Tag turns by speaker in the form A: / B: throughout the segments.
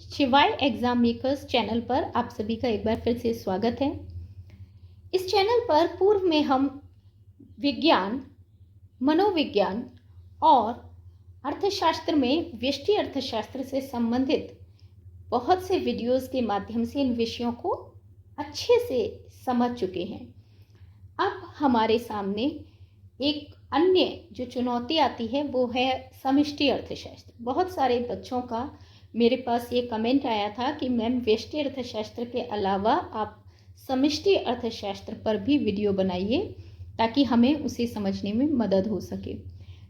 A: शिवाय exam makers channel पर आप सभी का एक बार फिर से स्वागत है। इस चैनल पर पूर्व में हम विज्ञान, मनोविज्ञान और अर्थशास्त्र में व्यष्टि अर्थशास्त्र से संबंधित बहुत से वीडियोस के माध्यम से इन विषयों को अच्छे से समझ चुके हैं। अब हमारे सामने एक अन्य जो चुनौती आती है वो है समष्टि अर्थशास्त्र। बहुत सारे बच्चों का मेरे पास ये कमेंट आया था कि मैम व्यष्टि अर्थशास्त्र के अलावा आप समष्टि अर्थशास्त्र पर भी वीडियो बनाइए ताकि हमें उसे समझने में मदद हो सके।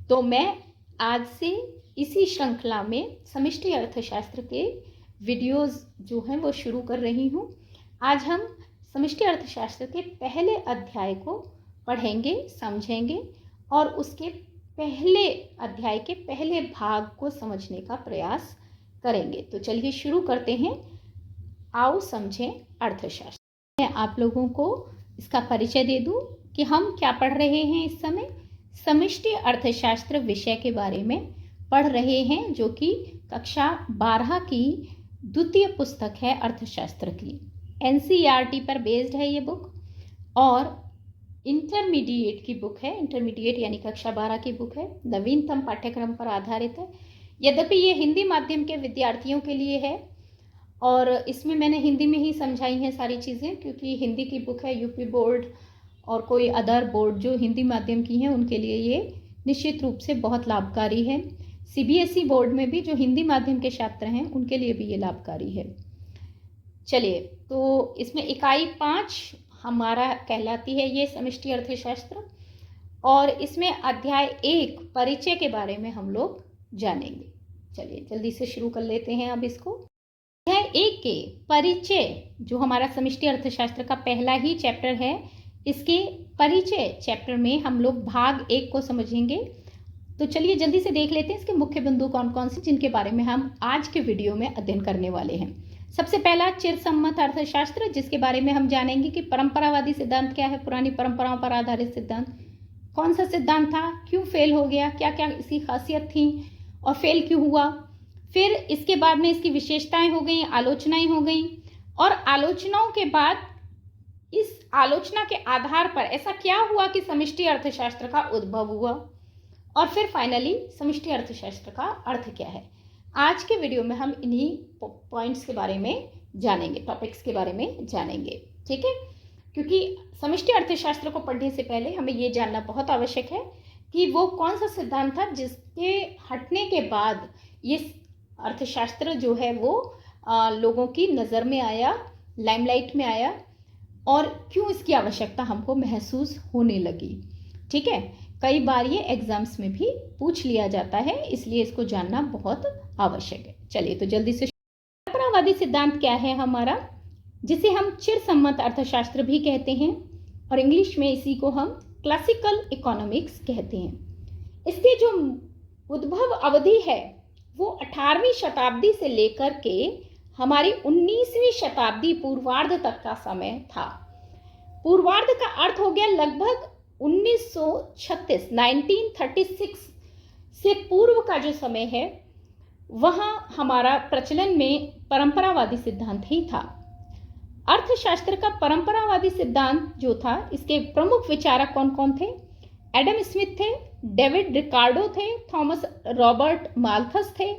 A: तो मैं आज से इसी श्रृंखला में समष्टि अर्थशास्त्र के वीडियोस जो हैं वो शुरू कर रही हूँ। आज हम समष्टि अर्थशास्त्र के पहले अध्याय को पढ़ेंगे, समझेंगे और उसके पहले अध्याय के पहले भाग को समझने का प्रयास करेंगे। तो चलिए शुरू करते हैं। आओ समझें अर्थशास्त्र। मैं आप लोगों को इसका परिचय दे दूं कि हम क्या पढ़ रहे हैं। इस समय समष्टि अर्थशास्त्र विषय के बारे में पढ़ रहे हैं, जो कि कक्षा 12 की द्वितीय पुस्तक है अर्थशास्त्र की। NCERT पर बेस्ड है ये बुक और इंटरमीडिएट की बुक है। इंटरमीडिएट यानी कक्षा 12 की बुक है, नवीनतम पाठ्यक्रम पर आधारित है। यद्यपि ये हिंदी माध्यम के विद्यार्थियों के लिए है और इसमें मैंने हिंदी में ही समझाई हैं सारी चीज़ें, क्योंकि हिंदी की बुक है। यूपी बोर्ड और कोई अदर बोर्ड जो हिंदी माध्यम की हैं उनके लिए ये निश्चित रूप से बहुत लाभकारी है। CBSE बोर्ड में भी जो हिंदी माध्यम के छात्र हैं उनके लिए भी ये लाभकारी है। चलिए, तो इसमें इकाई 5 हमारा कहलाती है ये समष्टि अर्थशास्त्र और इसमें अध्याय 1 परिचय के बारे में हम लोग जानेंगे। चलिए जल्दी से शुरू कर लेते हैं अब इसको। अध्याय 1 के परिचय जो हमारा समष्टि अर्थशास्त्र का पहला ही चैप्टर है, इसके परिचय चैप्टर में हम लोग भाग 1 को समझेंगे। तो चलिए जल्दी से देख लेते हैं इसके मुख्य बिंदु कौन कौन से, जिनके बारे में हम आज के वीडियो में अध्ययन करने वाले हैं। सबसे पहला चिरसम्मत अर्थशास्त्र, जिसके बारे में हम जानेंगे कि परंपरावादी सिद्धांत क्या है। पुरानी परंपराओं पर आधारित सिद्धांत कौन सा सिद्धांत था, क्यों फेल हो गया, क्या क्या इसकी खासियत थी और फेल क्यों हुआ। फिर इसके बाद में इसकी विशेषताएं हो गई, आलोचनाएं हो गई और आलोचनाओं के बाद इस आलोचना के आधार पर ऐसा क्या हुआ कि समष्टि अर्थशास्त्र का उद्भव हुआ और फिर फाइनली समष्टि अर्थशास्त्र का अर्थ क्या है। आज के वीडियो में हम इन्हीं पॉइंट्स के बारे में जानेंगे, टॉपिक्स के बारे में जानेंगे, ठीक है। क्योंकि समष्टि अर्थशास्त्र को पढ़ने से पहले हमें ये जानना बहुत आवश्यक है कि वो कौन सा सिद्धांत था जिसके हटने के बाद ये अर्थशास्त्र जो है वो लोगों की नज़र में आया, लाइमलाइट में आया और क्यों इसकी आवश्यकता हमको महसूस होने लगी, ठीक है। कई बार ये एग्जाम्स में भी पूछ लिया जाता है, इसलिए इसको जानना बहुत आवश्यक है। चलिए तो जल्दी से, परंपरावादी सिद्धांत क्या है हमारा, जिसे हम चिरसम्मत अर्थशास्त्र भी कहते हैं और इंग्लिश में इसी को हम क्लासिकल इकोनॉमिक्स कहते हैं। इसकी जो उद्भव अवधि है वो 18वीं शताब्दी से लेकर के हमारी 19वीं शताब्दी पूर्वार्ध तक का समय था। पूर्वार्ध का अर्थ हो गया लगभग 1936 से पूर्व का जो समय है वहाँ हमारा प्रचलन में परंपरावादी सिद्धांत ही था। अर्थशास्त्र का परंपरावादी सिद्धांत जो था, इसके प्रमुख विचारक कौन कौन थे। एडम स्मिथ थे, डेविड रिकार्डो थे, थॉमस रॉबर्ट माल्थस थे,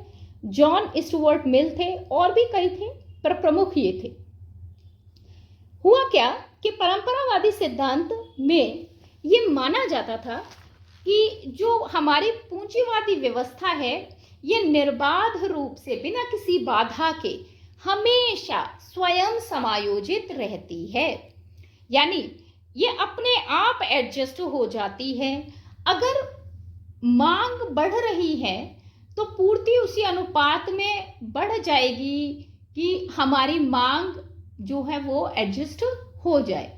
A: जॉन स्टुअर्ट मिल थे और भी कई थे, पर प्रमुख ये थे। हुआ क्या कि परंपरावादी सिद्धांत में ये माना जाता था कि जो हमारी पूंजीवादी व्यवस्था है ये निर्बाध रूप से बिना किसी बाधा के हमेशा स्वयं समायोजित रहती है, यानी ये अपने आप एडजस्ट हो जाती है। अगर मांग बढ़ रही है तो पूर्ति उसी अनुपात में बढ़ जाएगी कि हमारी मांग जो है वो एडजस्ट हो जाए,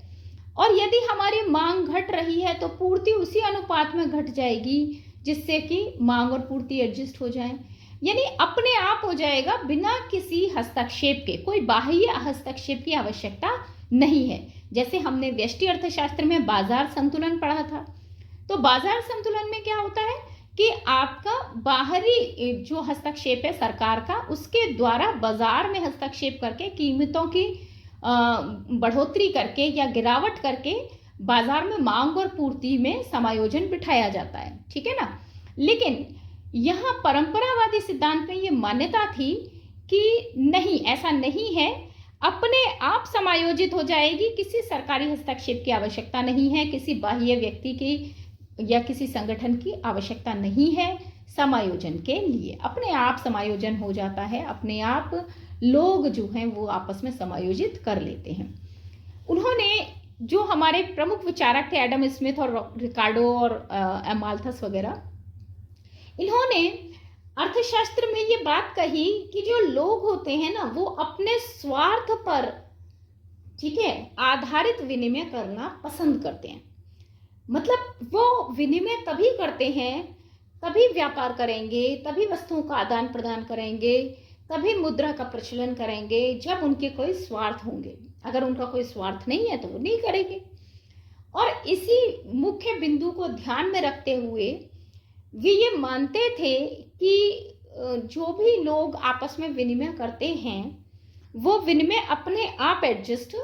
A: और यदि हमारी मांग घट रही है तो पूर्ति उसी अनुपात में घट जाएगी जिससे कि मांग और पूर्ति एडजस्ट हो जाए, यानी अपने आप हो जाएगा बिना किसी हस्तक्षेप के। कोई बाह्य हस्तक्षेप की आवश्यकता नहीं है। जैसे हमने व्यष्टि अर्थशास्त्र में बाजार संतुलन पढ़ा था, तो बाजार संतुलन में क्या होता है कि आपका बाहरी जो हस्तक्षेप है सरकार का, उसके द्वारा बाजार में हस्तक्षेप करके कीमतों की बढ़ोतरी करके या गिरावट करके बाजार में मांग और पूर्ति में समायोजन बिठाया जाता है, ठीक है ना। लेकिन यहाँ परंपरावादी सिद्धांत में ये मान्यता थी कि नहीं, ऐसा नहीं है, अपने आप समायोजित हो जाएगी, किसी सरकारी हस्तक्षेप की आवश्यकता नहीं है, किसी बाह्य व्यक्ति की या किसी संगठन की आवश्यकता नहीं है समायोजन के लिए, अपने आप समायोजन हो जाता है, अपने आप लोग जो हैं वो आपस में समायोजित कर लेते हैं। उन्होंने, जो हमारे प्रमुख विचारक थे एडम स्मिथ और रिकार्डो और माल्थस वगैरह, इन्होंने अर्थशास्त्र में ये बात कही कि जो लोग होते हैं ना वो अपने स्वार्थ पर, ठीक है, आधारित विनिमय करना पसंद करते हैं। मतलब वो विनिमय तभी करते हैं, तभी व्यापार करेंगे, तभी वस्तुओं का आदान प्रदान करेंगे, तभी मुद्रा का प्रचलन करेंगे जब उनके कोई स्वार्थ होंगे। अगर उनका कोई स्वार्थ नहीं है तो वो नहीं करेंगे। और इसी मुख्य बिंदु को ध्यान में रखते हुए वे ये मानते थे कि जो भी लोग आपस में विनिमय करते हैं वो विनिमय अपने आप एडजस्ट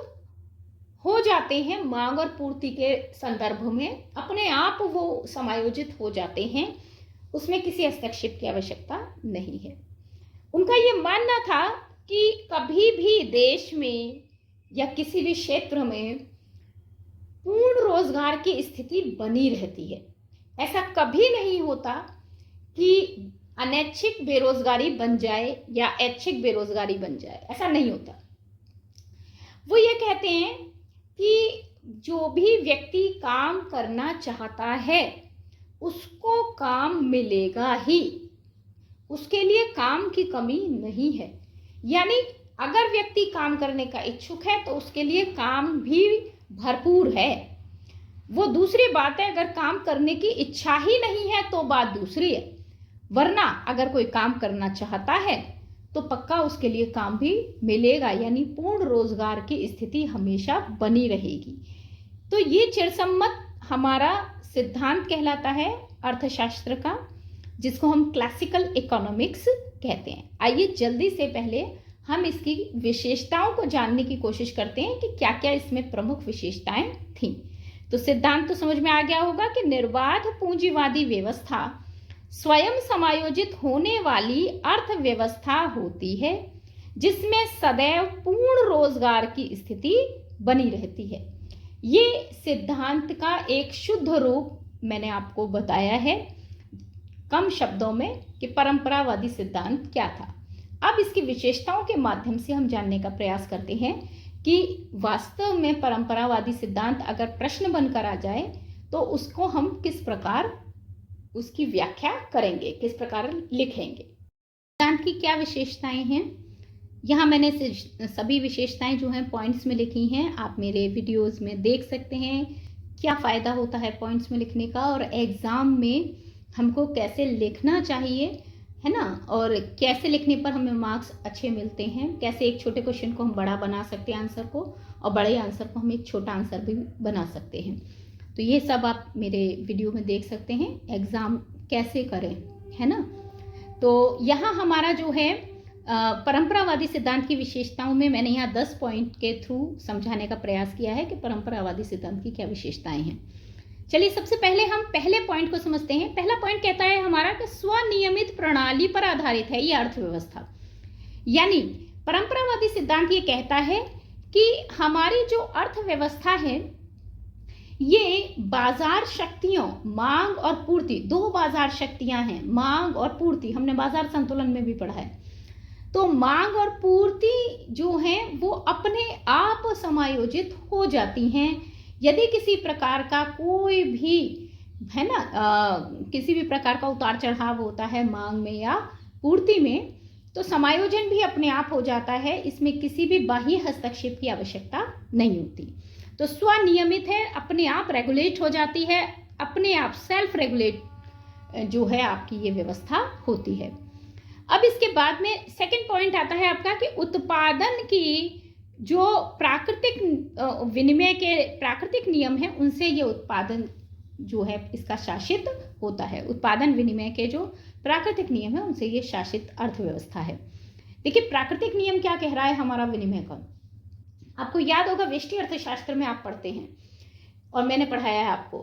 A: हो जाते हैं, मांग और पूर्ति के संदर्भ में अपने आप वो समायोजित हो जाते हैं, उसमें किसी हस्तक्षेप की आवश्यकता नहीं है। उनका ये मानना था कि कभी भी देश में या किसी भी क्षेत्र में पूर्ण रोजगार की स्थिति बनी रहती है। ऐसा कभी नहीं होता कि अनैच्छिक बेरोजगारी बन जाए या ऐच्छिक बेरोजगारी बन जाए, ऐसा नहीं होता। वो ये कहते हैं कि जो भी व्यक्ति काम करना चाहता है उसको काम मिलेगा ही, उसके लिए काम की कमी नहीं है। यानी अगर व्यक्ति काम करने का इच्छुक है तो उसके लिए काम भी भरपूर है। वो दूसरी बात है, अगर काम करने की इच्छा ही नहीं है तो बात दूसरी है, वरना अगर कोई काम करना चाहता है तो पक्का उसके लिए काम भी मिलेगा, यानी पूर्ण रोजगार की स्थिति हमेशा बनी रहेगी। तो ये चिरसम्मत हमारा सिद्धांत कहलाता है अर्थशास्त्र का, जिसको हम क्लासिकल इकोनॉमिक्स कहते हैं। आइए जल्दी से पहले हम इसकी विशेषताओं को जानने की कोशिश करते हैं कि क्या क्या इसमें प्रमुख विशेषताएं थीं। तो सिद्धांत तो समझ में आ गया होगा कि निर्बाध पूंजीवादी व्यवस्था स्वयं समायोजित होने वाली अर्थव्यवस्था होती है जिसमें सदैव पूर्ण रोजगार की स्थिति बनी रहती है। ये सिद्धांत का एक शुद्ध रूप मैंने आपको बताया है कम शब्दों में कि परंपरावादी सिद्धांत क्या था। अब इसकी विशेषताओं के माध्यम से हम जानने का प्रयास करते हैं कि वास्तव में परंपरावादी सिद्धांत अगर प्रश्न बनकर आ जाए तो उसको हम किस प्रकार उसकी व्याख्या करेंगे, किस प्रकार लिखेंगे। सिद्धांत की क्या विशेषताएं हैं, यहाँ मैंने सभी विशेषताएं जो हैं पॉइंट्स में लिखी हैं, आप मेरे वीडियोस में देख सकते हैं क्या फ़ायदा होता है पॉइंट्स में लिखने का, और एग्ज़ाम में हमको कैसे लिखना चाहिए, है ना, और कैसे लिखने पर हमें मार्क्स अच्छे मिलते हैं, कैसे एक छोटे क्वेश्चन को हम बड़ा बना सकते हैं आंसर को, और बड़े आंसर को हम एक छोटा आंसर भी बना सकते हैं। तो ये सब आप मेरे वीडियो में देख सकते हैं, एग्ज़ाम कैसे करें, है ना। तो यहाँ हमारा जो है परंपरावादी सिद्धांत की विशेषताओं में मैंने यहाँ 10 पॉइंट के थ्रू समझाने का प्रयास किया है कि परंपरावादी सिद्धांत की क्या विशेषताएं हैं। चलिए सबसे पहले हम पहले पॉइंट को समझते हैं। पहला पॉइंट कहता है हमारा कि स्वनियमित प्रणाली पर आधारित है ये अर्थव्यवस्था। यानी परंपरावादी सिद्धांत ये कहता है कि हमारी जो अर्थव्यवस्था है ये बाजार शक्तियों, मांग और पूर्ति, दो बाजार शक्तियां हैं, मांग और पूर्ति, हमने बाजार संतुलन में भी पढ़ा है। तो मांग और पूर्ति जो है वो अपने आप समायोजित हो जाती हैं। यदि किसी प्रकार का कोई भी, है ना, किसी भी प्रकार का उतार चढ़ाव होता है मांग में या पूर्ति में, तो समायोजन भी अपने आप हो जाता है, इसमें किसी भी बाह्य हस्तक्षेप की आवश्यकता नहीं होती। तो स्वनियमित है, अपने आप रेगुलेट हो जाती है, अपने आप सेल्फ रेगुलेट जो है आपकी ये व्यवस्था होती है। अब इसके बाद में सेकंड पॉइंट आता है आपका कि उत्पादन की जो प्राकृतिक विनिमय के प्राकृतिक नियम हैं उनसे ये उत्पादन जो है इसका शासित होता है। उत्पादन विनिमय के जो प्राकृतिक नियम है उनसे ये शासित अर्थव्यवस्था है। देखिए प्राकृतिक नियम क्या कह रहा है हमारा विनिमय का, आपको याद होगा व्यष्टि अर्थशास्त्र में आप पढ़ते हैं और मैंने पढ़ाया है आपको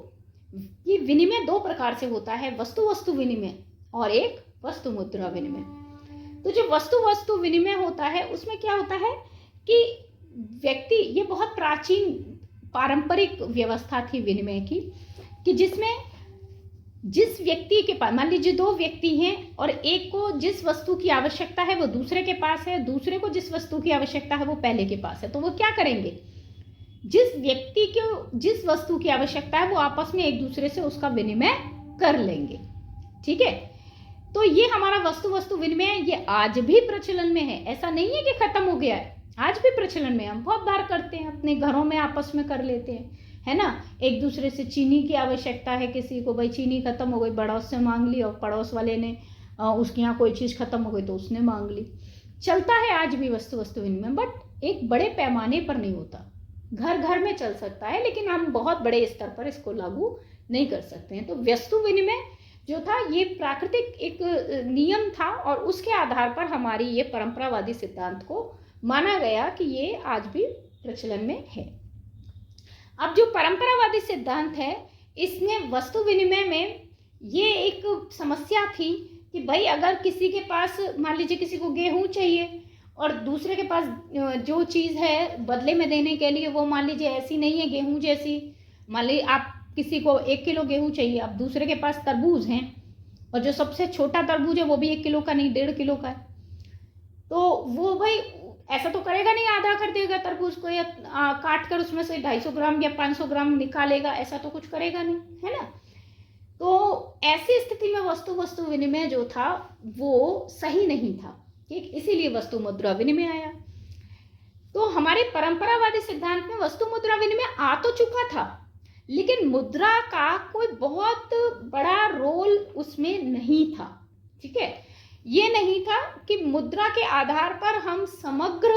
A: कि विनिमय दो प्रकार से होता है, वस्तु वस्तु विनिमय और एक वस्तु मुद्रा विनिमय। तो जो वस्तु वस्तु विनिमय होता है उसमें क्या होता है कि व्यक्ति, ये बहुत प्राचीन पारंपरिक व्यवस्था थी विनिमय की, कि जिसमें जिस व्यक्ति के पास, मान लीजिए दो व्यक्ति हैं और एक को जिस वस्तु की आवश्यकता है वो दूसरे के पास है, दूसरे को जिस वस्तु की आवश्यकता है वो पहले के पास है, तो वो क्या करेंगे, जिस व्यक्ति को जिस वस्तु की आवश्यकता है वो आपस में एक दूसरे से उसका विनिमय कर लेंगे। ठीक है, तो ये हमारा वस्तु वस्तु विनिमय ये आज भी प्रचलन में है, ऐसा नहीं है कि खत्म हो गया है, आज भी प्रचलन में। हम बहुत बार करते हैं, अपने घरों में आपस में कर लेते हैं, है ना। एक दूसरे से चीनी की आवश्यकता है किसी को, भाई चीनी खत्म हो गई, पड़ोस से मांग ली, और पड़ोस वाले ने उसके यहाँ कोई चीज़ खत्म हो गई तो उसने मांग ली। चलता है आज भी वस्तु वस्तु विनिमय, बट एक बड़े पैमाने पर नहीं होता। घर घर में चल सकता है लेकिन हम बहुत बड़े स्तर पर इसको लागू नहीं कर सकते हैं। तो वस्तु विनिमय जो था ये प्राकृतिक एक नियम था और उसके आधार पर हमारी ये परंपरावादी सिद्धांत को माना गया कि ये आज भी प्रचलन में है। अब जो परंपरावादी सिद्धांत है इसमें वस्तु विनिमय में ये एक समस्या थी कि भाई अगर किसी के पास, मान लीजिए किसी को गेहूं चाहिए और दूसरे के पास जो चीज़ है बदले में देने के लिए वो मान लीजिए ऐसी नहीं है गेहूं जैसी, मान लीजिए आप किसी को 1 किलो गेहूं चाहिए, अब दूसरे के पास तरबूज हैं और जो सबसे छोटा तरबूज है वो भी 1 किलो का नहीं 1.5 किलो का है, तो वो भाई ऐसा तो करेगा नहीं आधा कर देगा तरबूज को, या काट कर उसमें से 250 ग्राम या 500 ग्राम निकालेगा, ऐसा तो कुछ करेगा नहीं, है ना। तो ऐसी स्थिति में वस्तु वस्तु विनिमय जो था वो सही नहीं था, ठीक, इसीलिए वस्तु मुद्रा विनिमय आया। तो हमारे परंपरावादी सिद्धांत में वस्तु मुद्रा विनिमय आ तो चुका था लेकिन मुद्रा का कोई बहुत बड़ा रोल उसमें नहीं था। ठीक है, ये नहीं था कि मुद्रा के आधार पर हम समग्र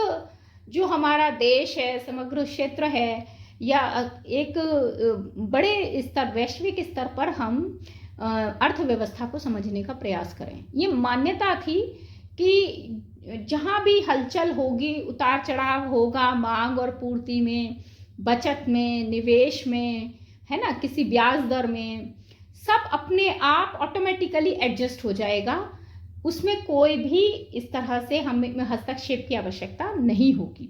A: जो हमारा देश है, समग्र क्षेत्र है, या एक बड़े स्तर, वैश्विक स्तर पर हम अर्थव्यवस्था को समझने का प्रयास करें। ये मान्यता थी कि जहाँ भी हलचल होगी, उतार चढ़ाव होगा मांग और पूर्ति में, बचत में, निवेश में, है ना, किसी ब्याज दर में, सब अपने आप ऑटोमेटिकली एडजस्ट हो जाएगा, उसमें कोई भी इस तरह से हमें हस्तक्षेप की आवश्यकता नहीं होगी।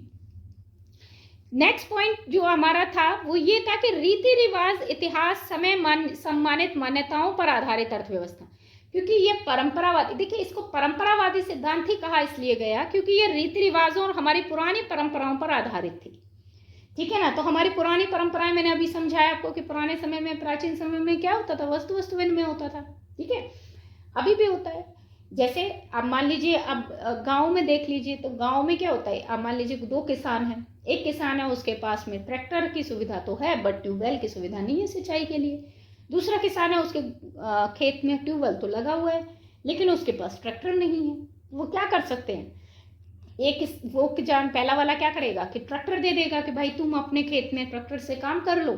A: नेक्स्ट पॉइंट जो हमारा था वो ये था कि रीति रिवाज, इतिहास, समय, सम्मानित मान्यताओं पर आधारित अर्थव्यवस्था। क्योंकि ये परंपरावादी, देखिए इसको परंपरावादी सिद्धांत ही कहा इसलिए गया क्योंकि ये रीति रिवाजों और हमारी पुरानी परंपराओं पर आधारित थी। ठीक है ना, तो हमारी पुरानी परंपराएं, मैंने अभी समझाया आपको कि पुराने समय में, प्राचीन समय में क्या होता था, वस्तु वस्तु विनिमय होता था। ठीक है, अभी भी होता है। जैसे अब मान लीजिए, अब गांव में देख लीजिए, तो गांव में क्या होता है, अब मान लीजिए 2 किसान हैं, एक किसान है उसके पास में ट्रैक्टर की सुविधा तो है बट ट्यूबवेल की सुविधा नहीं है सिंचाई के लिए। दूसरा किसान है, उसके खेत में ट्यूबवेल तो लगा हुआ है लेकिन उसके पास ट्रैक्टर नहीं है। वो क्या कर सकते हैं, एक वो किसान पहला वाला क्या करेगा कि ट्रैक्टर दे देगा कि भाई तुम अपने खेत में ट्रैक्टर से काम कर लो,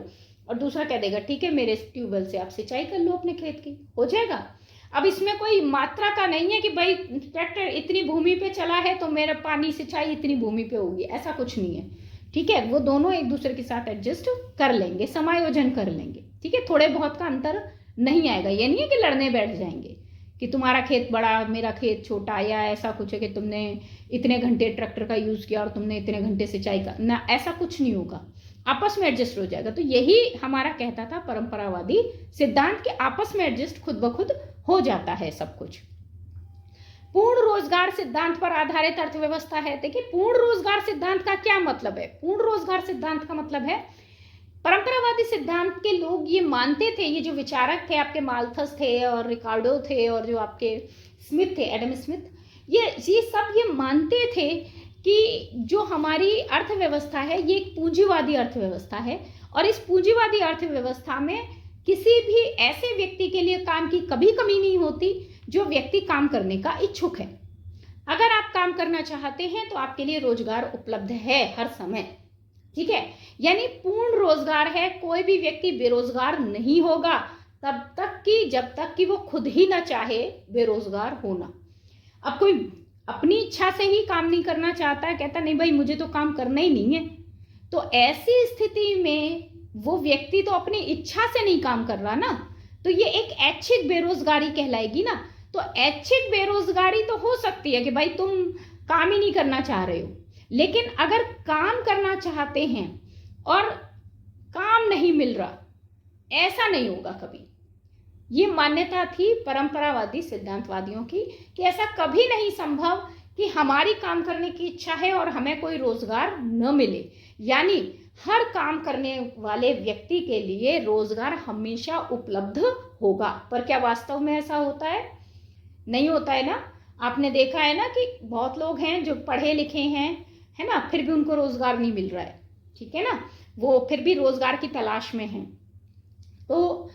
A: और दूसरा कह देगा ठीक है मेरे ट्यूबवेल से आप सिंचाई कर लो अपने खेत की, हो जाएगा। अब इसमें कोई मात्रा का नहीं है कि भाई ट्रैक्टर इतनी भूमि पे चला है तो मेरा पानी सिंचाई इतनी भूमि पे होगी, ऐसा कुछ नहीं है। ठीक है, वो दोनों एक दूसरे के साथ एडजस्ट कर लेंगे, समायोजन कर लेंगे। ठीक है, थोड़े बहुत का अंतर नहीं आएगा। ये नहीं है कि लड़ने बैठ जाएंगे कि तुम्हारा खेत बड़ा मेरा खेत छोटा, या ऐसा कुछ है कि तुमने इतने घंटे ट्रैक्टर का यूज किया और तुमने इतने घंटे सिंचाई का, ना, ऐसा कुछ नहीं होगा, आपस में एडजस्ट हो जाएगा। तो यही हमारा कहता था परंपरावादी सिद्धांत के आपस में एडजस्ट खुद ब खुद हो जाता है सब कुछ। पूर्ण रोजगार सिद्धांत पर आधारित अर्थव्यवस्था है। देखिए पूर्ण रोजगार सिद्धांत का क्या मतलब है, पूर्ण रोजगार सिद्धांत का मतलब है, परंपरावादी सिद्धांत के लोग ये मानते थे, ये जो विचारक थे आपके माल्थस थे और रिकार्डो थे और जो आपके स्मिथ थे, एडम स्मिथ, ये सब ये मानते थे कि जो हमारी अर्थव्यवस्था है ये एक पूंजीवादी अर्थव्यवस्था है, और इस पूंजीवादी अर्थव्यवस्था में किसी भी ऐसे व्यक्ति के लिए काम की कभी कमी नहीं होती जो व्यक्ति काम करने का इच्छुक है। अगर आप काम करना चाहते हैं तो आपके लिए रोजगार उपलब्ध है हर समय। ठीक है, यानी पूर्ण रोजगार है, कोई भी व्यक्ति बेरोजगार नहीं होगा जब तक कि वो खुद ही ना चाहे बेरोजगार होना। अब कोई अपनी इच्छा से ही काम नहीं करना चाहता है, कहता नहीं भाई मुझे तो काम करना ही नहीं है, तो ऐसी स्थिति में वो व्यक्ति तो अपनी इच्छा से नहीं काम कर रहा ना, तो ये एक ऐच्छिक बेरोजगारी कहलाएगी ना। तो ऐच्छिक बेरोजगारी तो हो सकती है कि भाई तुम काम ही नहीं करना चाह रहे हो, लेकिन अगर काम करना चाहते हैं और काम नहीं मिल रहा, ऐसा नहीं होगा कभी। ये मान्यता थी परंपरावादी सिद्धांतवादियों की कि ऐसा कभी नहीं संभव कि हमारी काम करने की इच्छा है और हमें कोई रोजगार न मिले, यानी हर काम करने वाले व्यक्ति के लिए रोजगार हमेशा उपलब्ध होगा। पर क्या वास्तव में ऐसा होता है? नहीं होता है ना। आपने देखा है ना कि बहुत लोग हैं जो पढ़े लिखे हैं, है ना, फिर भी उनको रोजगार नहीं मिल रहा है, ठीक है ना, वो फिर भी रोजगार की तलाश में हैं। तो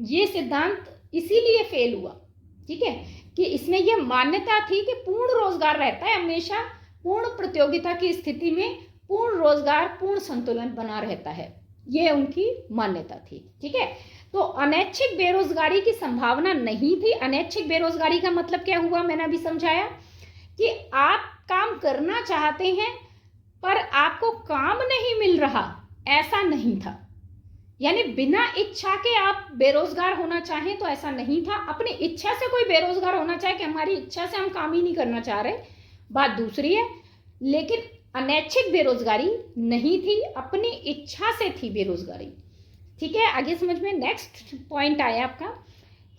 A: ये सिद्धांत इसीलिए फेल हुआ, ठीक है, कि इसमें यह मान्यता थी कि पूर्ण रोजगार रहता है हमेशा, पूर्ण प्रतियोगिता की स्थिति में पूर्ण रोजगार, पूर्ण संतुलन बना रहता है, यह उनकी मान्यता थी, ठीक है। तो अनैच्छिक बेरोजगारी की संभावना नहीं थी। अनैच्छिक बेरोजगारी का मतलब क्या हुआ, मैंने अभी समझाया कि आप काम करना चाहते हैं पर आपको काम नहीं मिल रहा, ऐसा नहीं था। यानी बिना इच्छा के आप बेरोजगार होना चाहें तो ऐसा नहीं था। अपनी इच्छा से कोई बेरोजगार होना चाहे कि हमारी इच्छा से हम काम ही नहीं करना चाह रहे, बात दूसरी है, लेकिन अनैच्छिक बेरोजगारी नहीं थी, अपनी इच्छा से थी बेरोजगारी, ठीक है। आगे समझ में। नेक्स्ट पॉइंट आया आपका,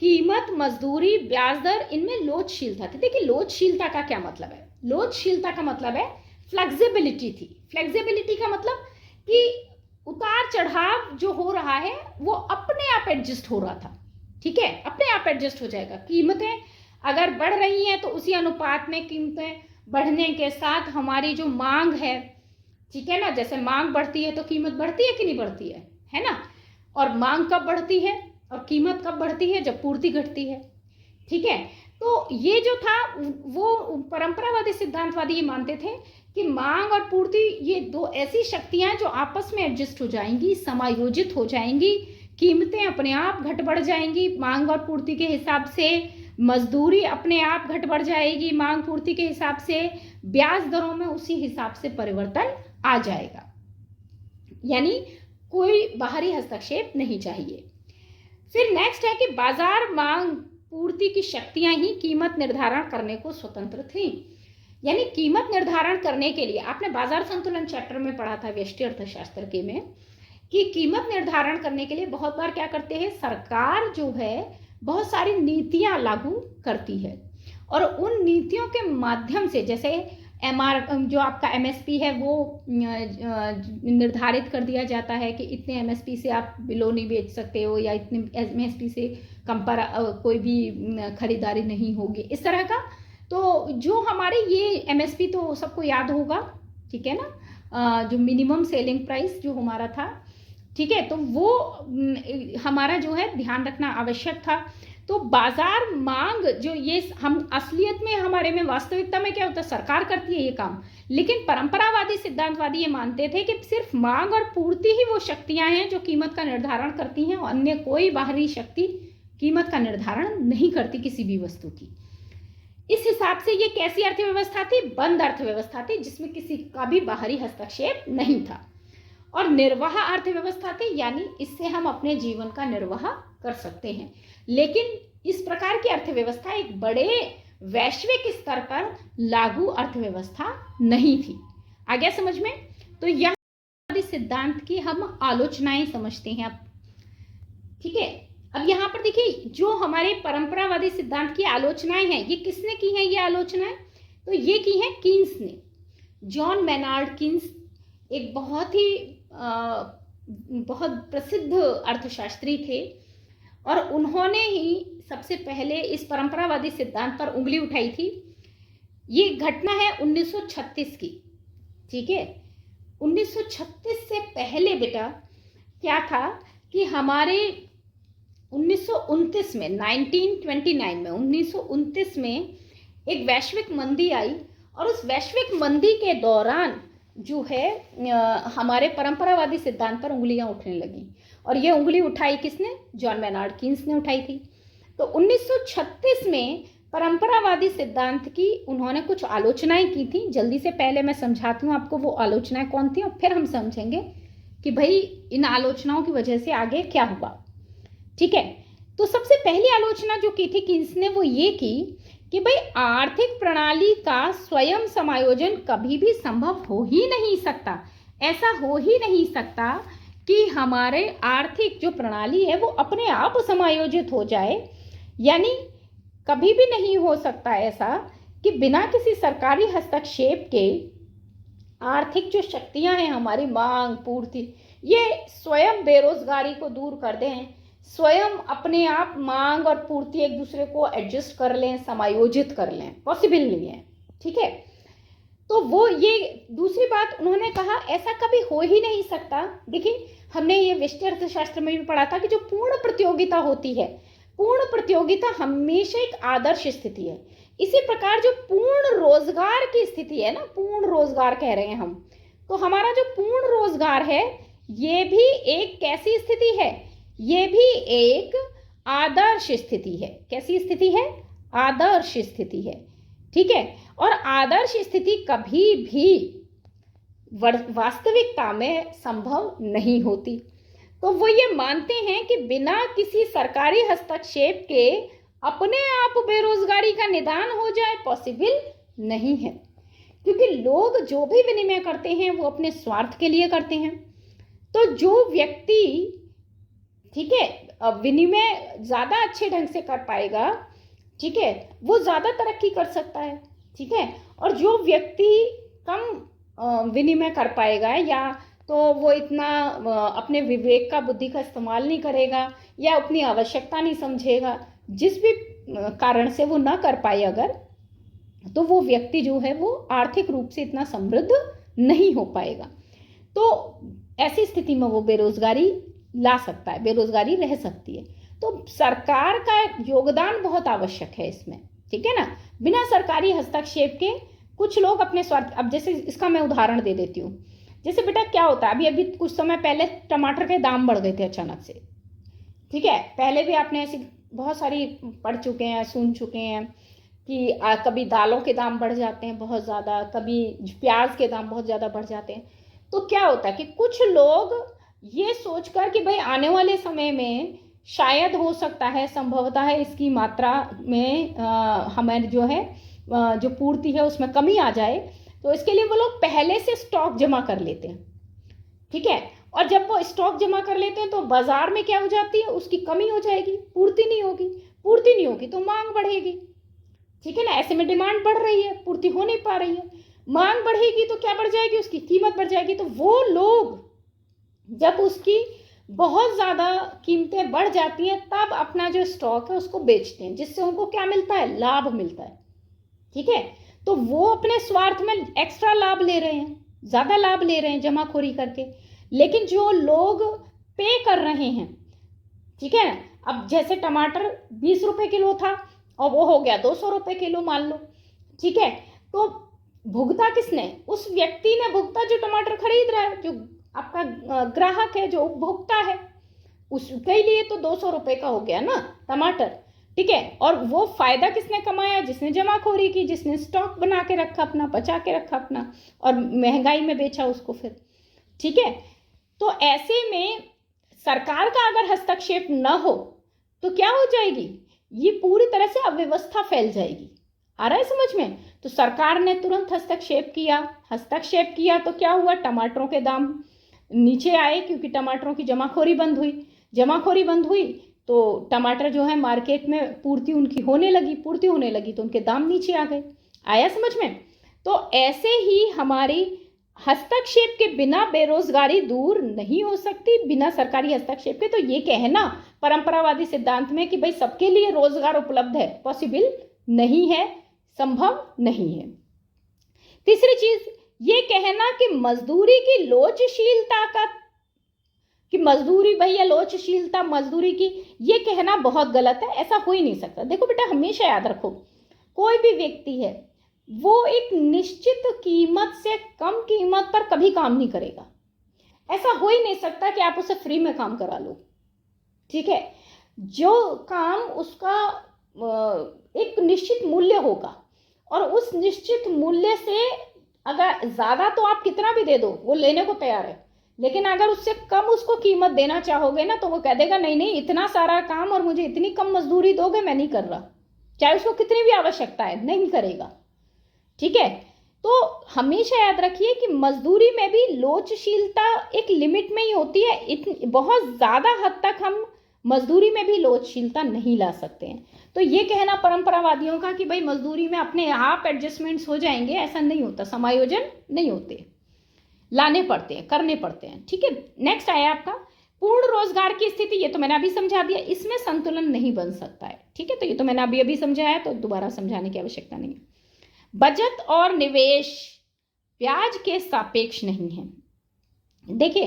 A: कीमत, मजदूरी, ब्याज दर, इनमें लोचशीलता थी। देखिए लोचशीलता का क्या मतलब है? लोचशीलता का मतलब है फ्लेक्सिबिलिटी थी। फ्लेक्सिबिलिटी का मतलब कि उतार चढ़ाव जो हो रहा है वो अपने आप एडजस्ट हो रहा था, ठीक है, अपने आप एडजस्ट हो जाएगा। कीमतें अगर बढ़ रही हैं तो उसी अनुपात में कीमतें बढ़ने के साथ हमारी जो मांग है, ठीक है ना, जैसे मांग बढ़ती है तो कीमत बढ़ती है कि नहीं बढ़ती है ना। और मांग कब बढ़ती है और कीमत कब बढ़ती है? जब पूर्ति घटती है, ठीक है। तो ये जो था वो परंपरावादी सिद्धांतवादी ये मानते थे कि मांग और पूर्ति ये दो ऐसी शक्तियां जो आपस में एडजस्ट हो जाएंगी, समायोजित हो जाएंगी, कीमतें अपने आप घट बढ़ जाएंगी मांग और पूर्ति के हिसाब से, मजदूरी अपने आप घट बढ़ जाएगी मांग पूर्ति के हिसाब से, ब्याज दरों में उसी हिसाब से परिवर्तन आ जाएगा, यानी कोई बाहरी हस्तक्षेप नहीं चाहिए। फिर नेक्स्ट है कि बाजार मांग पूर्ति की शक्तियां ही कीमत निर्धारण करने को स्वतंत्र थी। यानी कीमत निर्धारण करने के लिए, आपने बाजार संतुलन चैप्टर में पढ़ा था व्यष्टि अर्थशास्त्र के में, कि कीमत निर्धारण करने के लिए बहुत बार क्या करते हैं, सरकार जो है बहुत सारी नीतियां लागू करती है और उन नीतियों के माध्यम से, जैसे जो आपका एमएसपी है वो निर्धारित कर दिया जाता है कि इतने एमएसपी से आप बिलो नहीं बेच सकते हो, या इतने एमएसपी से कम पर कोई भी खरीदारी नहीं होगी, इस तरह का। तो जो हमारे ये एमएसपी तो सबको याद होगा, ठीक है ना, जो मिनिमम सेलिंग प्राइस जो हमारा था, ठीक है, तो वो हमारा जो है ध्यान रखना आवश्यक था। तो बाजार मांग जो ये हम असलियत में हमारे में वास्तविकता में क्या होता है, सरकार करती है ये काम, लेकिन परंपरावादी सिद्धांतवादी ये मानते थे कि सिर्फ मांग और पूर्ति ही वो शक्तियां हैं जो कीमत का निर्धारण करती हैं, अन्य कोई बाहरी शक्ति कीमत का निर्धारण नहीं करती किसी भी वस्तु की। इस हिसाब से ये कैसी अर्थव्यवस्था थी? बंद अर्थव्यवस्था थी, जिसमें किसी का भी बाहरी हस्तक्षेप नहीं था। और निर्वाह अर्थव्यवस्था थी, यानी इससे हम अपने जीवन का निर्वाह कर सकते हैं। लेकिन इस प्रकार की अर्थव्यवस्था एक बड़े वैश्विक स्तर पर लागू अर्थव्यवस्था नहीं थी। आ गया समझ में? तो यह सिद्धांत की हम आलोचनाएं समझते हैं अब, ठीक है। अब यहाँ पर देखिए जो हमारे परंपरावादी सिद्धांत की आलोचनाएं हैं, ये किसने की हैं ये आलोचनाएं? तो ये की हैं कीन्स ने। जॉन मेनार्ड कीन्स एक बहुत प्रसिद्ध अर्थशास्त्री थे और उन्होंने ही सबसे पहले इस परंपरावादी सिद्धांत पर उंगली उठाई थी। ये घटना है 1936 की, ठीक है। 1936 से पहले बेटा क्या था कि हमारे 1929 में 1929 में एक वैश्विक मंदी आई और उस वैश्विक मंदी के दौरान जो है हमारे परंपरावादी सिद्धांत पर उंगलियां उठने लगी। और ये उंगली उठाई किसने? जॉन मेनार्ड कीन्स ने उठाई थी। तो 1936 में परंपरावादी सिद्धांत की उन्होंने कुछ आलोचनाएं की थी। जल्दी से पहले मैं समझाती हूँ आपको वो आलोचनाएं कौन थी, और फिर हम समझेंगे कि भाई इन आलोचनाओं की वजह से आगे क्या हुआ। ठीक है, तो सबसे पहली आलोचना जो की थी कीन्स ने वो ये की कि भाई आर्थिक प्रणाली का स्वयं समायोजन कभी भी संभव हो ही नहीं सकता। ऐसा हो ही नहीं सकता कि हमारे आर्थिक जो प्रणाली है वो अपने आप समायोजित हो जाए। यानी कभी भी नहीं हो सकता ऐसा कि बिना किसी सरकारी हस्तक्षेप के आर्थिक जो शक्तियां हैं हमारी, मांग पूर्ति, ये स्वयं बेरोजगारी को दूर कर दें, स्वयं अपने आप मांग और पूर्ति एक दूसरे को एडजस्ट कर लें, समायोजित कर लें, पॉसिबल नहीं है। ठीक है, तो वो ये दूसरी बात उन्होंने कहा ऐसा कभी हो ही नहीं सकता। देखिए हमने ये विशिष्ट अर्थशास्त्र में भी पढ़ा था कि जो पूर्ण प्रतियोगिता होती है, पूर्ण प्रतियोगिता हमेशा एक आदर्श स्थिति है। इसी प्रकार जो पूर्ण रोजगार की स्थिति है ना, पूर्ण रोजगार कह रहे हैं हम, तो हमारा जो पूर्ण रोजगार है ये भी एक कैसी स्थिति है? ये भी एक आदर्श स्थिति है। कैसी स्थिति है? आदर्श स्थिति है। ठीक है, और आदर्श स्थिति कभी भी वास्तविकता में संभव नहीं होती। तो वो ये मानते हैं कि बिना किसी सरकारी हस्तक्षेप के अपने आप बेरोजगारी का निदान हो जाए पॉसिबल नहीं है, क्योंकि लोग जो भी विनिमय करते हैं वो अपने स्वार्थ के लिए करते हैं। तो जो व्यक्ति, ठीक है, विनिमय ज्यादा अच्छे ढंग से कर पाएगा, ठीक है, वो ज्यादा तरक्की कर सकता है। ठीक है, और जो व्यक्ति कम विनिमय कर पाएगा या तो वो इतना अपने विवेक का, बुद्धि का इस्तेमाल नहीं करेगा या अपनी आवश्यकता नहीं समझेगा, जिस भी कारण से वो ना कर पाए अगर, तो वो व्यक्ति जो है वो आर्थिक रूप से इतना समृद्ध नहीं हो पाएगा। तो ऐसी स्थिति में वो बेरोजगारी ला सकता है, बेरोजगारी रह सकती है। तो सरकार का योगदान बहुत आवश्यक है इसमें। ठीक है ना, बिना सरकारी हस्तक्षेप के कुछ लोग अपने स्वार्थ, अब जैसे इसका मैं उदाहरण दे देती हूँ। जैसे बेटा क्या होता है, अभी अभी कुछ समय पहले टमाटर के दाम बढ़ गए थे अचानक से। ठीक है, पहले भी आपने ऐसी बहुत सारी पढ़ चुके हैं, सुन चुके हैं कि कभी दालों के दाम बढ़ जाते हैं बहुत ज़्यादा, कभी प्याज के दाम बहुत ज़्यादा बढ़ जाते हैं। तो क्या होता है कि कुछ लोग ये सोचकर कि भाई आने वाले समय में शायद हो सकता है, संभवतः है इसकी मात्रा में हमें जो है जो पूर्ति है उसमें कमी आ जाए, तो इसके लिए वो लोग पहले से स्टॉक जमा कर लेते हैं। ठीक है, और जब वो स्टॉक जमा कर लेते हैं तो बाजार में क्या हो जाती है, उसकी कमी हो जाएगी, पूर्ति नहीं होगी, पूर्ति नहीं होगी तो मांग बढ़ेगी। ठीक है ना, ऐसे में डिमांड बढ़ रही है, पूर्ति हो नहीं पा रही है, मांग बढ़ेगी तो क्या बढ़ जाएगी, उसकी कीमत बढ़ जाएगी। तो वो लोग जब उसकी बहुत ज़्यादा कीमतें बढ़ जाती हैं तब अपना जो स्टॉक है उसको बेचते हैं, जिससे उनको क्या मिलता है, लाभ मिलता है। ठीक है, तो वो अपने स्वार्थ में एक्स्ट्रा लाभ ले रहे हैं, ज़्यादा लाभ ले रहे हैं जमाखोरी करके। लेकिन जो लोग पे कर रहे हैं, ठीक है, अब जैसे टमाटर 20 रुपए किलो था और वो हो गया 200 रुपए किलो मान लो। ठीक है, तो भुगता किसने? उस व्यक्ति ने भुगता जो टमाटर खरीद रहा है, जो आपका ग्राहक है, जो उपभोक्ता है, उसके लिए तो 200 रुपए का हो गया ना टमाटर। ठीक है, और वो फायदा किसने कमाया? जिसने जमाखोरी की, जिसने स्टॉक बना के रखा अपना, बचा के रखा अपना और महंगाई में बेचा उसको फिर। ठीक है, तो ऐसे में सरकार का अगर हस्तक्षेप न हो तो क्या हो जाएगी, ये पूरी तरह से अव्यवस्था फैल जाएगी। आ रहा है समझ में? तो सरकार ने तुरंत हस्तक्षेप किया तो क्या हुआ, टमाटरों के दाम नीचे आए, क्योंकि टमाटरों की जमाखोरी बंद हुई तो टमाटर जो है मार्केट में पूर्ति उनकी होने लगी तो उनके दाम नीचे आ गए। आया समझ में? तो ऐसे ही हमारी हस्तक्षेप के बिना बेरोजगारी दूर नहीं हो सकती, बिना सरकारी हस्तक्षेप के। तो ये कहना परंपरावादी सिद्धांत में कि भाई सबके लिए रोजगार उपलब्ध है, पॉसिबल नहीं है, संभव नहीं है। तीसरी चीज ये कहना कि मजदूरी की लोचशीलता कि मजदूरी भैया लोचशीलता मजदूरी की, ये कहना बहुत गलत है, ऐसा हो ही नहीं सकता। देखो बेटा, हमेशा याद रखो, कोई भी व्यक्ति है वो एक निश्चित कीमत से कम कीमत पर कभी काम नहीं करेगा। ऐसा हो ही नहीं सकता कि आप उसे फ्री में काम करा लो। ठीक है, जो काम उसका एक निश्चित मूल्य होगा और उस निश्चित मूल्य से अगर ज़्यादा तो आप कितना भी दे दो वो लेने को तैयार है, लेकिन अगर उससे कम उसको कीमत देना चाहोगे ना तो वो कह देगा नहीं नहीं, इतना सारा काम और मुझे इतनी कम मजदूरी दोगे, मैं नहीं कर रहा, चाहे उसको कितनी भी आवश्यकता है, नहीं करेगा। ठीक है, तो हमेशा याद रखिए कि मजदूरी में भी लोचशीलता एक लिमिट में ही होती है। बहुत ज़्यादा हद तक हम मजदूरी में भी लोचशीलता नहीं ला सकते हैं। तो ये कहना परंपरावादियों का कि भाई मजदूरी में अपने आप एडजस्टमेंट्स हो जाएंगे, ऐसा नहीं होता, समायोजन नहीं होते, लाने पड़ते हैं, करने पड़ते हैं। ठीक है, नेक्स्ट आया आपका पूर्ण रोजगार की स्थिति। ये तो मैंने अभी समझा दिया, इसमें संतुलन नहीं बन सकता है। ठीक है, तो ये तो मैंने अभी समझाया, तो दोबारा समझाने की आवश्यकता नहीं है। बचत और निवेश ब्याज के सापेक्ष नहीं है। देखिए,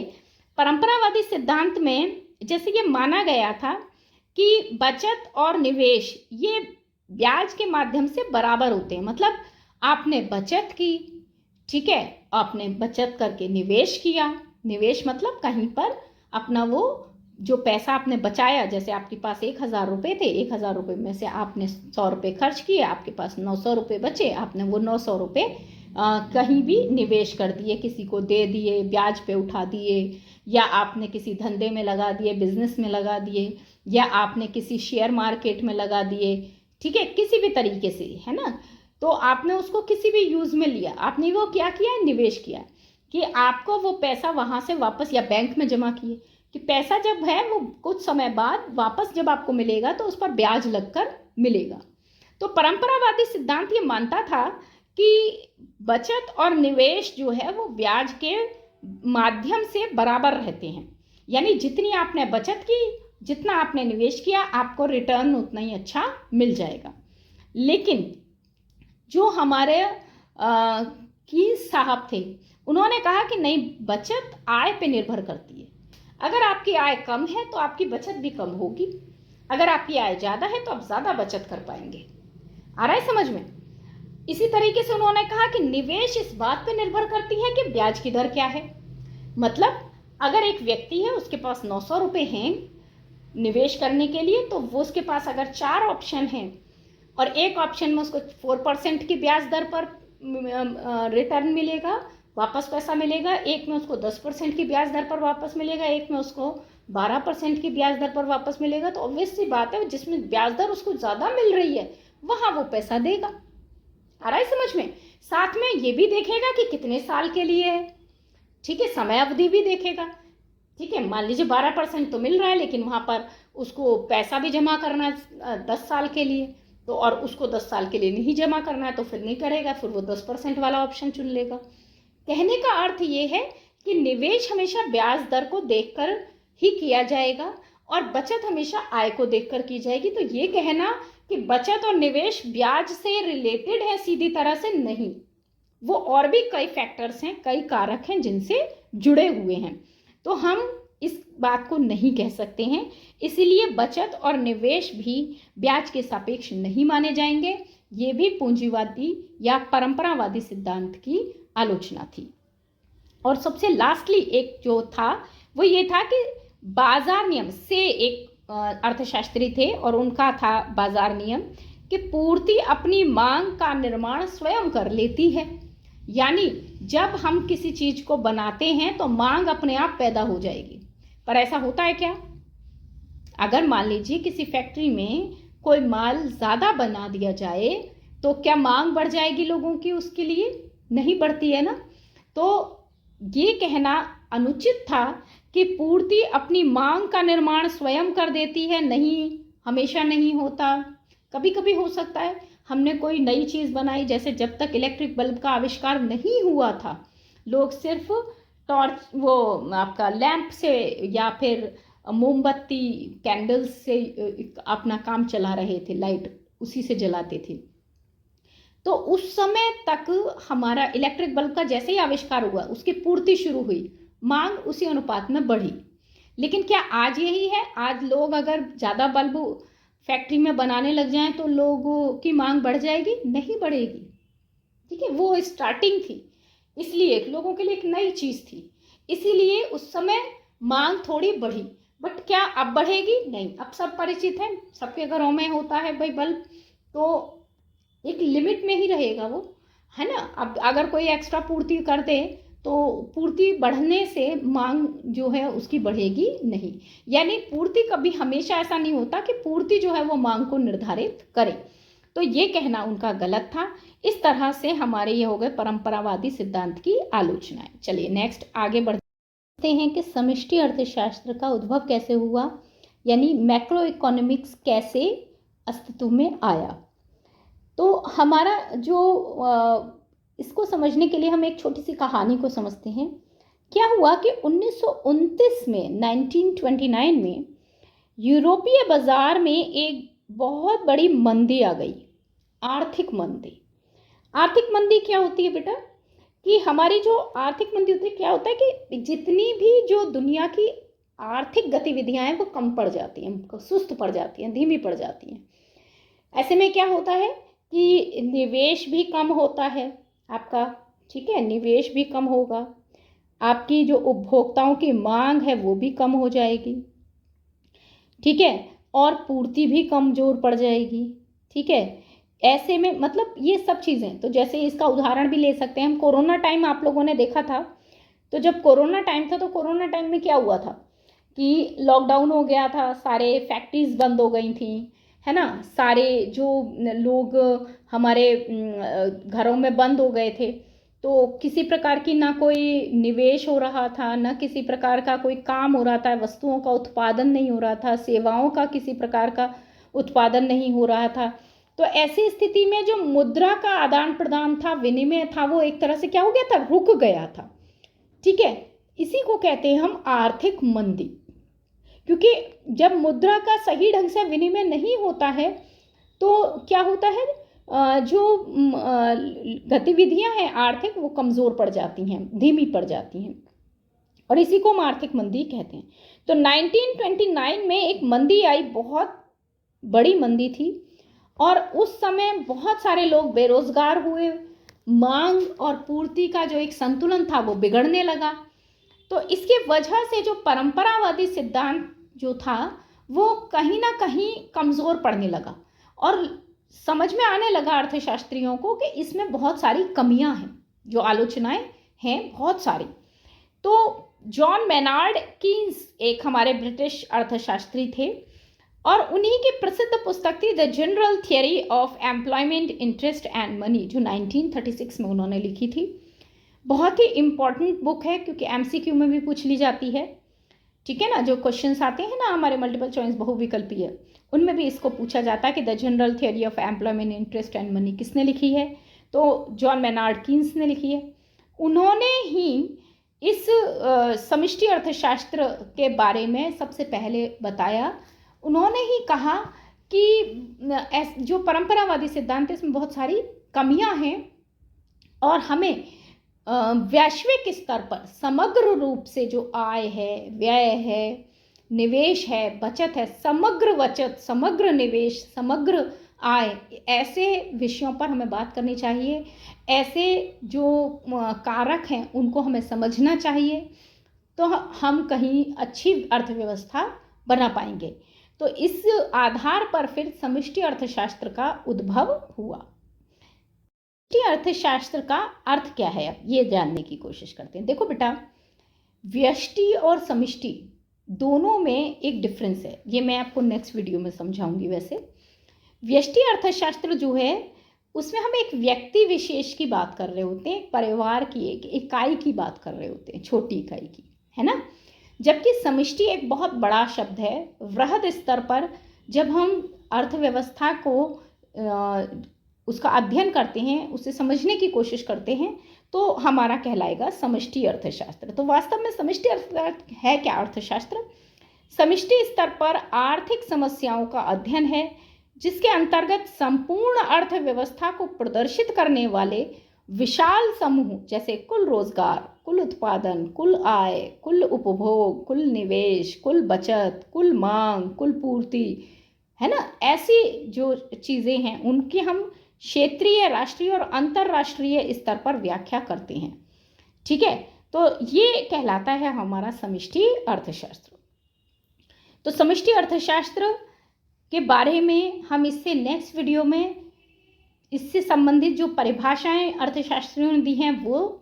A: परंपरावादी सिद्धांत में जैसे ये माना गया था कि बचत और निवेश ये ब्याज के माध्यम से बराबर होते हैं। मतलब आपने बचत की, ठीक है, आपने बचत करके निवेश किया, निवेश मतलब कहीं पर अपना वो जो पैसा आपने बचाया, जैसे आपके पास 1,000 रुपये थे, 1,000 रुपये में से आपने 100 रुपये खर्च किए, आपके पास 900 रुपये बचे, आपने वो 900 रुपये कहीं भी निवेश कर दिए, किसी को दे दिए, ब्याज पे उठा दिए, या आपने किसी धंधे में लगा दिए, बिजनेस में लगा दिए, या आपने किसी शेयर मार्केट में लगा दिए। ठीक है, किसी भी तरीके से, है ना, तो आपने उसको किसी भी यूज़ में लिया, आपने वो क्या किया है, निवेश किया कि आपको वो पैसा वहाँ से वापस, या बैंक में जमा किए कि पैसा जब है वो कुछ समय बाद वापस जब आपको मिलेगा तो उस पर ब्याज लगकर मिलेगा। तो परंपरावादी सिद्धांत ये मानता था कि बचत और निवेश जो है वो ब्याज के माध्यम से बराबर रहते हैं, यानी जितनी आपने बचत की, जितना आपने निवेश किया, आपको रिटर्न उतना ही अच्छा मिल जाएगा। लेकिन जो हमारे कीन्स साहब थे, उन्होंने कहा कि नहीं, बचत आय पे निर्भर करती है। अगर आपकी आय कम है तो आपकी बचत भी कम होगी, अगर आपकी आय ज़्यादा है तो आप ज़्यादा बचत कर पाएंगे। आ रहा है समझ में? इसी तरीके से उन्होंने कहा कि निवेश इस बात पे निर्भर करती है कि ब्याज की दर क्या है। मतलब अगर एक व्यक्ति है, उसके पास 900 रुपये हैं निवेश करने के लिए, तो वो उसके पास अगर 4 ऑप्शन हैं और एक ऑप्शन में उसको 4% की ब्याज दर पर रिटर्न मिलेगा, वापस पैसा मिलेगा, एक में उसको 10% की ब्याज दर पर वापस मिलेगा, एक में उसको 12% की ब्याज दर पर वापस मिलेगा, तो ऑब्वियस सी बात है जिसमें ब्याज दर उसको ज़्यादा मिल रही है वहाँ वो पैसा देगा। आ रहा है समझ में? साथ में ये भी देखेगा कि कितने साल के लिए है। ठीक है, समय अवधि भी देखेगा। ठीक है, मान लीजिए 12% तो मिल रहा है, लेकिन वहाँ पर उसको पैसा भी जमा करना है 10 साल के लिए, तो और उसको 10 साल के लिए नहीं जमा करना है तो फिर नहीं करेगा, फिर वो 10% वाला ऑप्शन चुन लेगा। कहने का अर्थ ये है कि निवेश हमेशा ब्याज दर को देखकर ही किया जाएगा और बचत हमेशा आय को देखकर की जाएगी। तो ये कहना कि बचत और निवेश ब्याज से रिलेटेड है सीधी तरह से नहीं, वो और भी कई फैक्टर्स हैं, कई कारक हैं जिनसे जुड़े हुए हैं, तो हम इस बात को नहीं कह सकते हैं। इसीलिए बचत और निवेश भी ब्याज के सापेक्ष नहीं माने जाएंगे। ये भी पूंजीवादी या परंपरावादी सिद्धांत की आलोचना थी। और सबसे लास्टली एक जो था वो ये था कि बाजार नियम से, एक अर्थशास्त्री थे और उनका था बाजार नियम कि पूर्ति अपनी मांग का निर्माण स्वयं कर लेती है। यानी जब हम किसी चीज को बनाते हैं तो मांग अपने आप पैदा हो जाएगी। पर ऐसा होता है क्या? अगर मान लीजिए किसी फैक्ट्री में कोई माल ज्यादा बना दिया जाए तो क्या मांग बढ़ जाएगी लोगों की उसके लिए? नहीं बढ़ती है ना। तो ये कहना अनुचित था कि पूर्ति अपनी मांग का निर्माण स्वयं कर देती है। नहीं, हमेशा नहीं होता, कभी कभी हो सकता है। हमने कोई नई चीज़ बनाई, जैसे जब तक इलेक्ट्रिक बल्ब का आविष्कार नहीं हुआ था, लोग सिर्फ टॉर्च, वो आपका लैंप से या फिर मोमबत्ती कैंडल्स से अपना काम चला रहे थे, लाइट उसी से जलाते थे। तो उस समय तक हमारा इलेक्ट्रिक बल्ब का जैसे ही आविष्कार हुआ उसकी पूर्ति शुरू हुई, मांग उसी अनुपात में बढ़ी। लेकिन क्या आज यही है? आज लोग अगर ज़्यादा बल्ब फैक्ट्री में बनाने लग जाएं तो लोगों की मांग बढ़ जाएगी? नहीं बढ़ेगी। ठीक है, वो स्टार्टिंग थी। इसलिए लोगों के लिए एक नई चीज़ थी, इसीलिए उस समय मांग थोड़ी बढ़ी। बट क्या अब बढ़ेगी? नहीं। अब सब परिचित हैं, सबके घरों में होता है भाई बल्ब, तो एक लिमिट में ही रहेगा वो, है ना। अब अगर कोई एक्स्ट्रा पूर्ति कर दे तो पूर्ति बढ़ने से मांग जो है उसकी बढ़ेगी नहीं। यानी पूर्ति कभी हमेशा ऐसा नहीं होता कि पूर्ति जो है वो मांग को निर्धारित करे। तो ये कहना उनका गलत था। इस तरह से हमारे ये हो गए परंपरावादी सिद्धांत की आलोचनाएं। चलिए नेक्स्ट आगे बढ़ते हैं कि समष्टि अर्थशास्त्र का उद्भव कैसे हुआ, यानी मैक्रो इकोनॉमिक्स कैसे अस्तित्व में आया। तो हमारा जो इसको समझने के लिए हम एक छोटी सी कहानी को समझते हैं। क्या हुआ कि 1929 में 1929 में यूरोपीय बाजार में एक बहुत बड़ी मंदी आ गई, आर्थिक मंदी। आर्थिक मंदी क्या होती है बेटा? कि हमारी जो आर्थिक मंदी होती है, क्या होता है कि जितनी भी जो दुनिया की आर्थिक गतिविधियां हैं वो कम पड़ जाती हैं, सुस्त पड़ जाती हैं, धीमी पड़ जाती हैं। ऐसे में क्या होता है कि निवेश भी कम होता है आपका, ठीक है, निवेश भी कम होगा, आपकी जो उपभोक्ताओं की मांग है वो भी कम हो जाएगी, ठीक है, और पूर्ति भी कमजोर पड़ जाएगी, ठीक है। ऐसे में मतलब ये सब चीज़ें, तो जैसे इसका उदाहरण भी ले सकते हैं हम, कोरोना टाइम आप लोगों ने देखा था। तो जब कोरोना टाइम था तो कोरोना टाइम में क्या हुआ था कि लॉकडाउन हो गया था, सारे फैक्ट्रीज बंद हो गई थी, है ना, सारे जो लोग हमारे घरों में बंद हो गए थे, तो किसी प्रकार की ना कोई निवेश हो रहा था, ना किसी प्रकार का कोई काम हो रहा था, वस्तुओं का उत्पादन नहीं हो रहा था, सेवाओं का किसी प्रकार का उत्पादन नहीं हो रहा था। तो ऐसी स्थिति में जो मुद्रा का आदान प्रदान था, विनिमय था, वो एक तरह से क्या हो गया था, रुक गया था, ठीक है। इसी को कहते हैं हम आर्थिक मंदी, क्योंकि जब मुद्रा का सही ढंग से विनिमय नहीं होता है तो क्या होता है, जो गतिविधियां हैं आर्थिक वो कमज़ोर पड़ जाती हैं, धीमी पड़ जाती हैं, और इसी को हम आर्थिक मंदी कहते हैं। तो 1929 में एक मंदी आई, बहुत बड़ी मंदी थी, और उस समय बहुत सारे लोग बेरोजगार हुए, मांग और पूर्ति का जो एक संतुलन था वो बिगड़ने लगा। तो इसके वजह से जो परंपरावादी सिद्धांत जो था वो कहीं ना कहीं कमज़ोर पड़ने लगा, और समझ में आने लगा अर्थशास्त्रियों को कि इसमें बहुत सारी कमियां हैं, जो आलोचनाएं हैं बहुत सारी। तो जॉन मेनार्ड कीन्स एक हमारे ब्रिटिश अर्थशास्त्री थे, और उन्हीं की प्रसिद्ध पुस्तक थी the general theory of employment, interest and money, जो 1936 में उन्होंने लिखी थी। बहुत ही इम्पॉर्टेंट बुक है, क्योंकि एमसीक्यू में भी पूछ ली जाती है, ठीक है ना। जो क्वेश्चंस आते हैं ना हमारे मल्टीपल चॉइस बहुविकल्पीय, उनमें भी इसको पूछा जाता है कि the general theory of employment, interest and money किसने लिखी है? तो जॉन मेनार्ड कीन्स ने लिखी है। उन्होंने ही इस समष्टि अर्थशास्त्र के बारे में सबसे पहले बताया। उन्होंने ही कहा कि जो परंपरावादी सिद्धांत है इसमें बहुत सारी कमियां हैं, और हमें वैश्विक स्तर पर समग्र रूप से जो आय है, व्यय है, निवेश है, बचत है, समग्र बचत, समग्र निवेश, समग्र आय, ऐसे विषयों पर हमें बात करनी चाहिए। ऐसे जो कारक हैं उनको हमें समझना चाहिए, तो हम कहीं अच्छी अर्थव्यवस्था बना पाएंगे। तो इस आधार पर फिर समष्टि अर्थशास्त्र का उद्भव हुआ। समष्टि अर्थशास्त्र का अर्थ क्या है, अब ये जानने की कोशिश करते हैं। देखो बेटा, व्यष्टि और समष्टि दोनों में एक डिफरेंस है, ये मैं आपको नेक्स्ट वीडियो में समझाऊंगी। वैसे व्यष्टि अर्थशास्त्र जो है उसमें हम एक व्यक्ति विशेष की बात कर रहे होते हैं, परिवार की एक इकाई की बात कर रहे होते हैं, छोटी इकाई की, है ना। जबकि समष्टि एक बहुत बड़ा शब्द है, वृहद स्तर पर जब हम अर्थव्यवस्था को उसका अध्ययन करते हैं, उसे समझने की कोशिश करते हैं, तो हमारा कहलाएगा समष्टि अर्थशास्त्र। तो वास्तव में समष्टि अर्थशास्त्र है क्या? अर्थशास्त्र समष्टि स्तर पर आर्थिक समस्याओं का अध्ययन है, जिसके अंतर्गत संपूर्ण अर्थव्यवस्था को प्रदर्शित करने वाले विशाल समूह, जैसे कुल रोजगार, कुल उत्पादन, कुल आय, कुल उपभोग, कुल निवेश, कुल बचत, कुल मांग, कुल पूर्ति, है ना, ऐसी जो चीज़ें हैं उनकी हम क्षेत्रीय, राष्ट्रीय और अंतर्राष्ट्रीय स्तर पर व्याख्या करते हैं। ठीक है, तो ये कहलाता है हमारा समष्टि अर्थशास्त्र। तो समष्टि अर्थशास्त्र के बारे में हम इससे नेक्स्ट वीडियो में इससे संबंधित जो परिभाषाएं अर्थशास्त्रियों ने दी हैं वो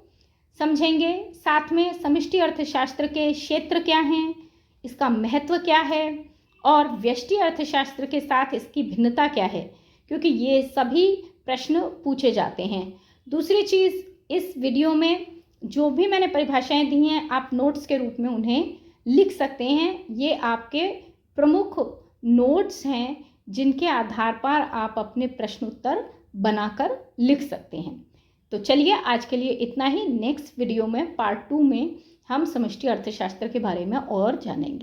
A: समझेंगे। साथ में समष्टि अर्थशास्त्र के क्षेत्र क्या हैं, इसका महत्व क्या है और व्यष्टि अर्थशास्त्र के साथ इसकी भिन्नता क्या है, क्योंकि ये सभी प्रश्न पूछे जाते हैं। दूसरी चीज़, इस वीडियो में जो भी मैंने परिभाषाएं दी हैं आप नोट्स के रूप में उन्हें लिख सकते हैं। ये आपके प्रमुख नोट्स हैं जिनके आधार पर आप अपने प्रश्न उत्तर बनाकर लिख सकते हैं। तो चलिए आज के लिए इतना ही। नेक्स्ट वीडियो में पार्ट 2 में हम समष्टि अर्थशास्त्र के बारे में और जानेंगे।